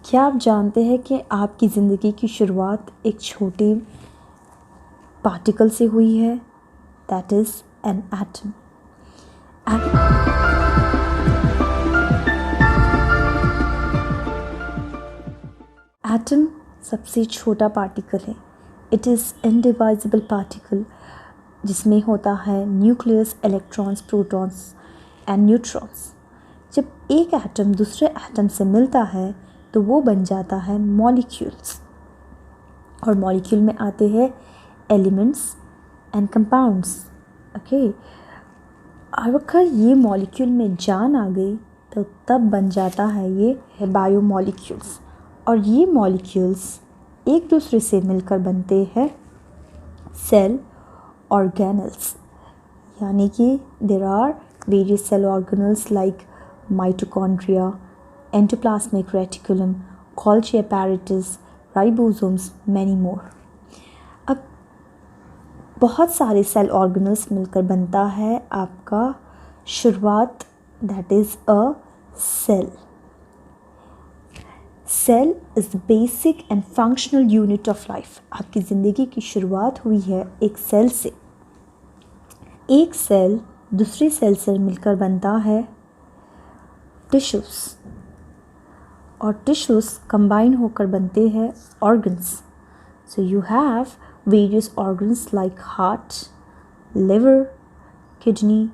क्या आप जानते हैं कि आपकी ज़िंदगी की शुरुआत एक छोटे पार्टिकल से हुई है? That is an atom. Atom सबसे छोटा पार्टिकल है। इट इज़ इनडिवाइजिबल पार्टिकल, जिसमें होता है nucleus, electrons, protons and neutrons. जब एक एटम दूसरे एटम से मिलता है तो वो बन जाता है मॉलिक्यूल्स, और मॉलिक्यूल में आते हैं एलिमेंट्स एंड कंपाउंड्स। ओके, अगर ये मॉलिक्यूल में जान आ गई तो तब बन जाता है ये बायोमॉलिक्यूल्स, और ये मॉलिक्यूल्स एक दूसरे से मिलकर बनते हैं सेल ऑर्गेनल्स। यानी कि there are various cell organelles like mitochondria, endoplasmic reticulum, Golgi apparatus, ribosomes, many more. अब बहुत सारे सेल ऑर्गेनल्स मिलकर बनता है आपका शुरुआत, that is a cell. Cell is the basic and functional unit of life. आपकी ज़िंदगी की शुरुआत हुई है एक सेल से। एक सेल दूसरी सेल से मिलकर बनता है टिश्यूज़, और टिश्यूज़ कंबाइन होकर बनते हैं organs. So you have various organs like heart, liver, kidney.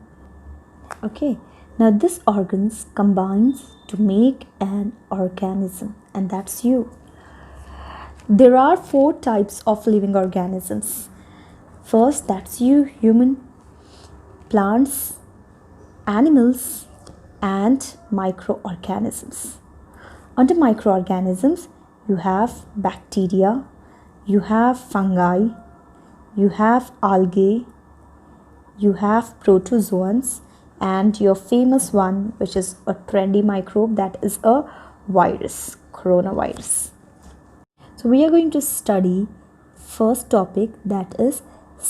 Okay, now this organs combines to make an organism, and that's you. There are 4 types of living organisms. First, that's you, human, plants, animals, and microorganisms. Under microorganisms, you have bacteria, you have fungi, you have algae, you have protozoans, and your famous one, which is a trendy microbe, that is a virus, coronavirus. So we are going to study first topic, that is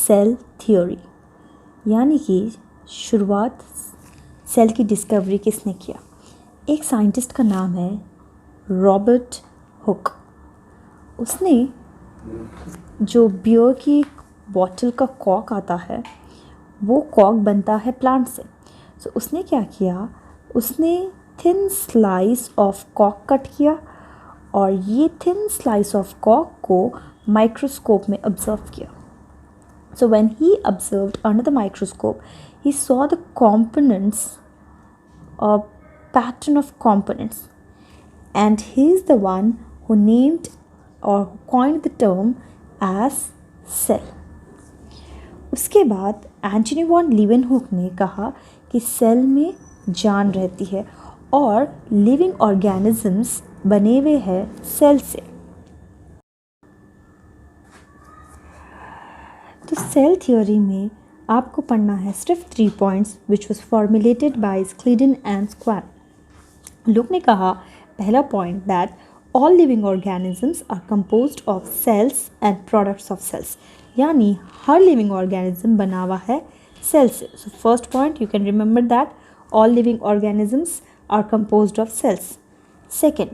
cell theory. यानी कि शुरुआत cell की discovery किसने किया? एक scientist का नाम है रॉबर्ट हुक। उसने जो बियर की बॉटल का कॉर्क आता है, वो कॉर्क बनता है प्लांट से। सो उसने क्या किया, उसने thin slice of cork cut किया, और ये थिन स्लाइस ऑफ कॉर्क को माइक्रोस्कोप में ऑब्जर्व किया। So when he observed under the microscope, he saw the components, a pattern of components, and he is the one who named or coined the term as cell. उसके बाद Antony von Leeuwenhoek ने कहा कि cell में जान रहती है, और लिविंग ऑर्गेनिजम्स बने हुए हैं सेल से। तो सेल थ्योरी में आपको पढ़ना है सिर्फ 3 points, which was formulated by Schleiden and Schwann. लुक ने कहा, पहला point, that all living organisms are composed of cells and products of cells. यानी हर लिविंग ऑर्गेनिज्म बना हुआ है सेल से। So first point, you can remember that all living organisms are composed of cells. Second,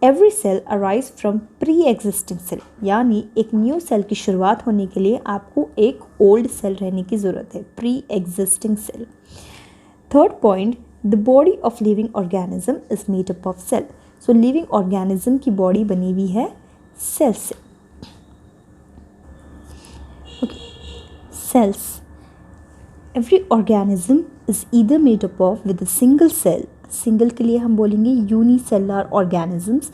every cell arise from pre existing cell. यानी एक new cell की शुरुआत होने के लिए आपको एक ओल्ड सेल रहने की ज़रूरत है, pre existing cell. Third point, the body of living organism is made up of cell. So living organism की बॉडी बनी हुई है सेल से। Cells. Every organism is either made up of with a single cell. Single के लिए हम बोलेंगे unicellular organisms,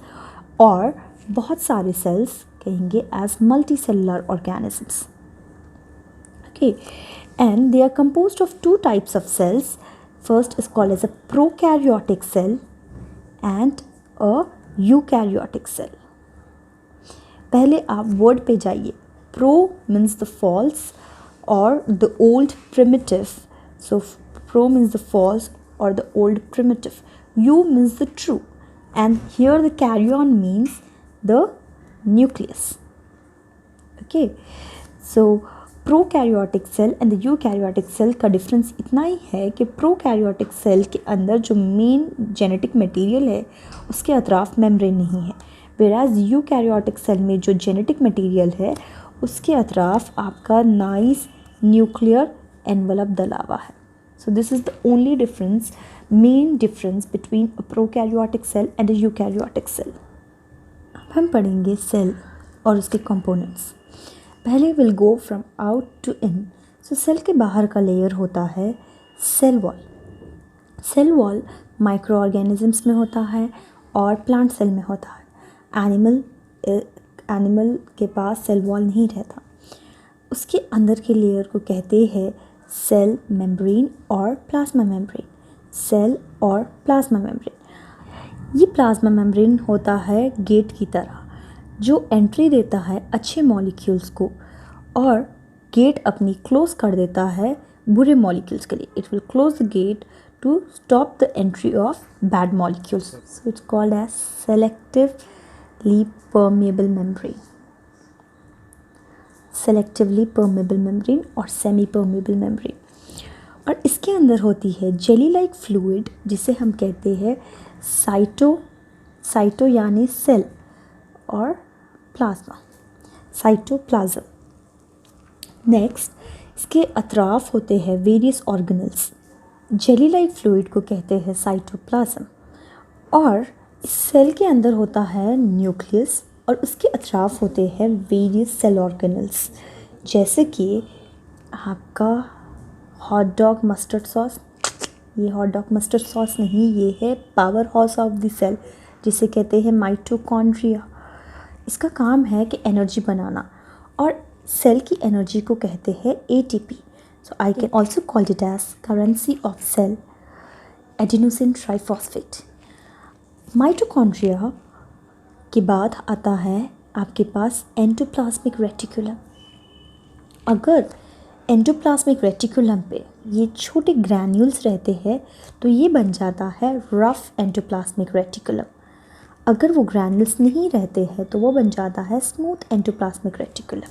और बहुत सारे cells कहेंगे as multicellular organisms. Okay, and they are composed of 2 types of cells. First is called as a prokaryotic cell and a eukaryotic cell. पहले आप word पे जाइए। Pro means the false or the old primitive. So pro means the false or the old primitive. U means the true, and here the karyon means the nucleus. Okay, so prokaryotic cell and the eukaryotic cell का difference इतना ही है कि prokaryotic cell के अंदर जो main genetic material है उसके अतराफ मेम्ब्रेन नहीं है, वेराज यूकैरियोटिक सेल में जो जेनेटिक मटेरियल है उसके अतराफ आपका नाइस न्यूक्लियर एनवलप डला हुआ है। So this is the only difference, main difference between a prokaryotic cell and a eukaryotic cell. अब हम पढ़ेंगे सेल और उसके कंपोनेंट्स। पहले will go from out to in. So cell के बाहर का लेयर होता है cell wall. Cell wall microorganisms में होता है और प्लांट सेल में होता है। एनिमल के पास सेल वॉल नहीं रहता। उसके अंदर के लेयर को कहते हैं सेल मेम्ब्रेन और प्लाज्मा मेम्ब्रेन। सेल और प्लाज्मा मेम्ब्रेन, ये प्लाज्मा मेम्ब्रेन होता है गेट की तरह जो एंट्री देता है अच्छे मॉलिक्यूल्स को और गेट अपनी क्लोज कर देता है बुरे मॉलिक्यूल्स के लिए। It will close the gate to stop the entry of bad molecules. So it's called as selectively permeable membrane, selectively permeable membrane और सेमी परमेबल मेम्ब्रेन। और इसके अंदर होती है जेली लाइक फ्लूइड जिसे हम कहते हैं साइटो यानी सेल और प्लाज्मा, साइटोप्लाज्म। नेक्स्ट इसके अतराफ होते हैं various organelles. Jelly like fluid को कहते हैं साइटोप्लाज्म। और इस सेल के अंदर होता है न्यूक्लियस और उसके अतराफ होते हैं वेरियस सेल ऑर्गेनल्स, जैसे कि आपका हॉट डॉग मस्टर्ड सॉस। ये हॉट डॉग मस्टर्ड सॉस नहीं, ये है powerhouse of the cell जिसे कहते हैं माइटोकॉन्ड्रिया। इसका काम है कि एनर्जी बनाना और सेल की एनर्जी को कहते हैं ATP। So I can also call it as currency of cell, adenosine triphosphate. Mitochondria के बाद आता है आपके पास एंडोप्लाज्मिक रेटिकुलम। अगर एंडोप्लाज्मिक रेटिकुलम पे ये छोटे ग्रैन्यूल्स रहते हैं तो ये बन जाता है रफ एंडोप्लाज्मिक रेटिकुलम। अगर वो ग्रैन्यूल्स नहीं रहते हैं तो वो बन जाता है स्मूथ एंडोप्लाज्मिक रेटिकुलम।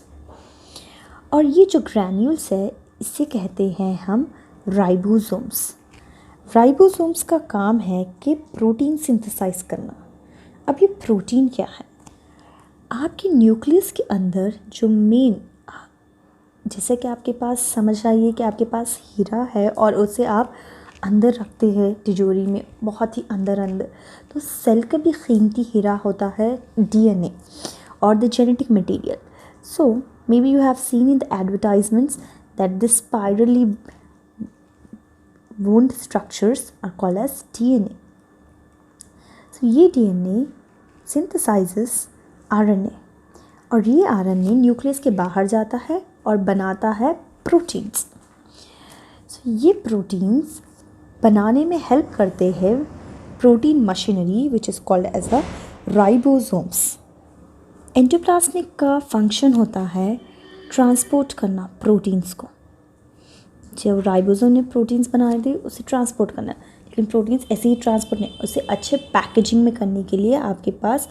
और ये जो ग्रैन्यूल्स है इसे कहते हैं हम राइबोसोम्स। राइबोसोम्स का काम है कि प्रोटीन सिंथेसाइज करना। अब ये प्रोटीन क्या है? आपके न्यूक्लियस के अंदर जो मेन, जैसे कि आपके पास समझ आइए कि आपके पास हीरा है और उसे आप अंदर रखते हैं तिजोरी में, बहुत ही अंदर, तो सेल का भी कीमती हीरा होता है DNA और the genetic material. So may be you have seen in the advertisements that the spirally wound structures are called as DNA. So ये DNA synthesizes RNA और ये RNA न्यूक्लियस के बाहर जाता है और बनाता है प्रोटीन्स। So ये प्रोटीन्स बनाने में हेल्प करते हैं protein machinery which is called as the ribosomes. Endoplasmic का फंक्शन होता है ट्रांसपोर्ट करना प्रोटीन्स को। जब राइबोसोम ने प्रोटीन्स बनाए थे उसे ट्रांसपोर्ट करना, लेकिन प्रोटीन्स ऐसे ही ट्रांसपोर्ट नहीं, उसे अच्छे पैकेजिंग में करने के लिए आपके पास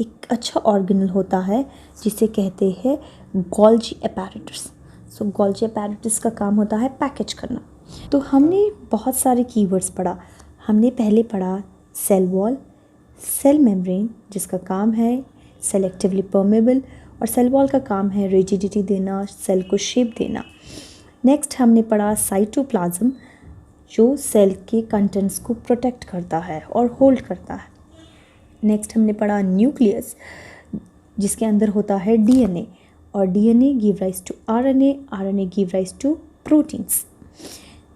एक अच्छा ऑर्गेनल होता है जिसे कहते हैं गोल्जी अपैरेटस। सो गोल्जी अपैरेटस का काम होता है पैकेज करना। तो हमने बहुत सारे कीवर्ड्स पढ़ा। हमने पहले पढ़ा सेल वॉल, सेल मेम्ब्रेन जिसका काम है सेलेक्टिवली परमेबल और सेल वॉल का काम है रिजिडिटी देना, सेल को शेप देना। नेक्स्ट हमने पढ़ा साइटोप्लाज्म जो सेल के कंटेंट्स को प्रोटेक्ट करता है और होल्ड करता है। नेक्स्ट हमने पढ़ा न्यूक्लियस जिसके अंदर होता है DNA और DNA give rise to RNA, RNA give rise to proteins.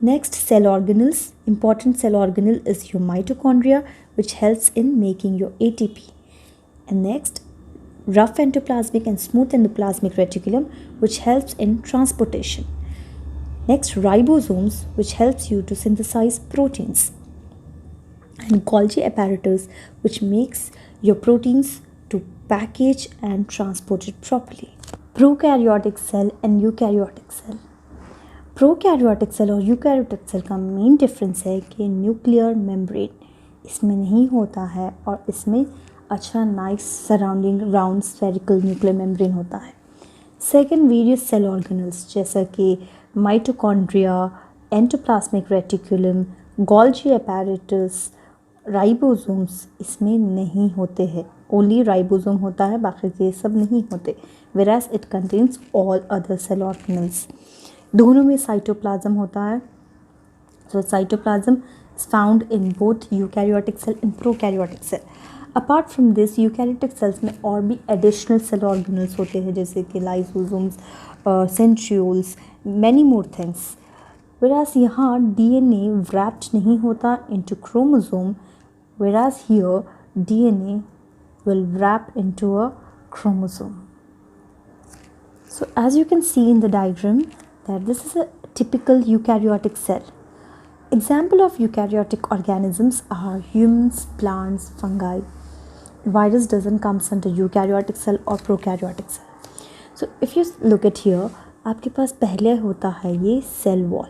Next, cell organelles. Important cell organelle is your mitochondria, which helps in making your ATP. And next, rough endoplasmic and smooth endoplasmic reticulum, which helps in transportation. Next, ribosomes, which helps you to synthesize proteins. And Golgi apparatus, which makes your proteins to package and transport it properly. Prokaryotic cell and eukaryotic cell. Prokaryotic cell और eukaryotic cell का main difference है कि nuclear membrane इसमें नहीं होता है और इसमें अच्छा nice surrounding round spherical nuclear membrane होता है। सेकेंड, वेरियस सेल ऑर्गेनल्स जैसा कि mitochondria, endoplasmic reticulum, Golgi apparatus, ribosomes इसमें नहीं होते हैं। ओनली राइबोसोम होता है, बाकी के सब नहीं होते। Whereas it contains all other cell organelles. दोनों में साइटोप्लाज्म होता है। So cytoplasm is found in both eukaryotic cell and prokaryotic cell. Apart from this, eukaryotic cells में और भी additional cell organelles होते हैं जैसे कि lysosomes, centrioles, many more things. Whereas यहाँ DNA wrapped नहीं होता into chromosome, whereas here DNA will wrap into a chromosome. So as you can see in the diagram that this is a typical eukaryotic cell. Example of eukaryotic organisms are humans, plants, fungi. Virus doesn't come under eukaryotic cell or prokaryotic cell. So if you look at here, आपके पास पहले होता है ये cell wall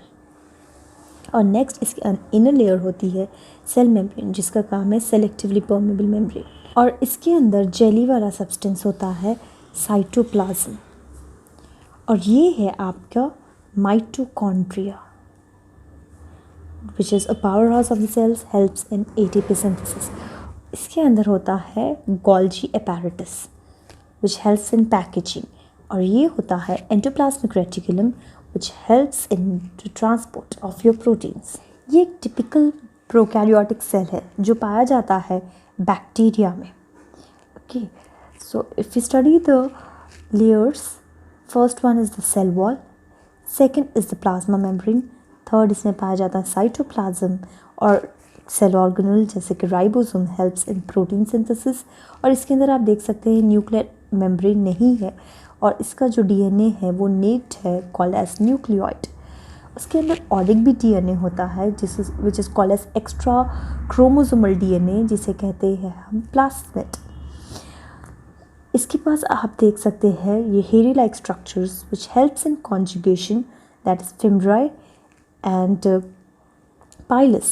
और next इसकी inner layer होती है cell membrane जिसका काम है सेलेक्टिवली परमेबल मेम्ब्रेन और इसके अंदर जेली वाला सब्सटेंस होता है साइटोप्लाज्म और ये है आपका mitochondria which is a powerhouse of the cells, helps in ATP synthesis. इसके अंदर होता है Golgi apparatus which helps in packaging और ये होता है endoplasmic reticulum which helps in the transport of your proteins. ये एक typical prokaryotic cell है जो पाया जाता है बैक्टीरिया में. Okay, so if we study the layers, first one is the cell wall, second is the plasma membrane, third इसमें पाया जाता है साइटोप्लाज्म और सेल ऑर्गेनल जैसे कि ribosome helps in protein synthesis और इसके अंदर आप देख सकते हैं न्यूक्लियर मेम्ब्रेन नहीं है और इसका जो डीएनए है वो नेट है कॉल्ड एज न्यूक्लियोइड। उसके अंदर और एक भी डीएनए होता है which is called as extrachromosomal DNA जिसे कहते हैं हम प्लास्मिड। इसके पास आप देख सकते हैं ये hairy like structures which helps in conjugation that is fimbriae and pilus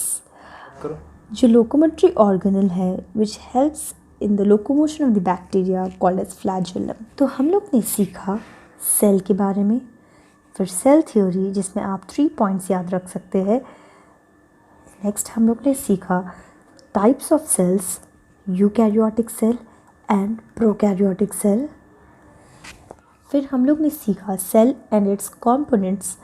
जो लोकोमोटरी ऑर्गेनल है which helps in the locomotion of the bacteria called as flagellum. तो हम लोग ने सीखा सेल के बारे में, फिर सेल थ्योरी जिसमें आप 3 पॉइंट्स याद रख सकते हैं। नेक्स्ट हम लोग ने सीखा types of cells, eukaryotic cell and prokaryotic cell. फिर हम लोग ने सीखा सेल एंड इट्स कंपोनेंट्स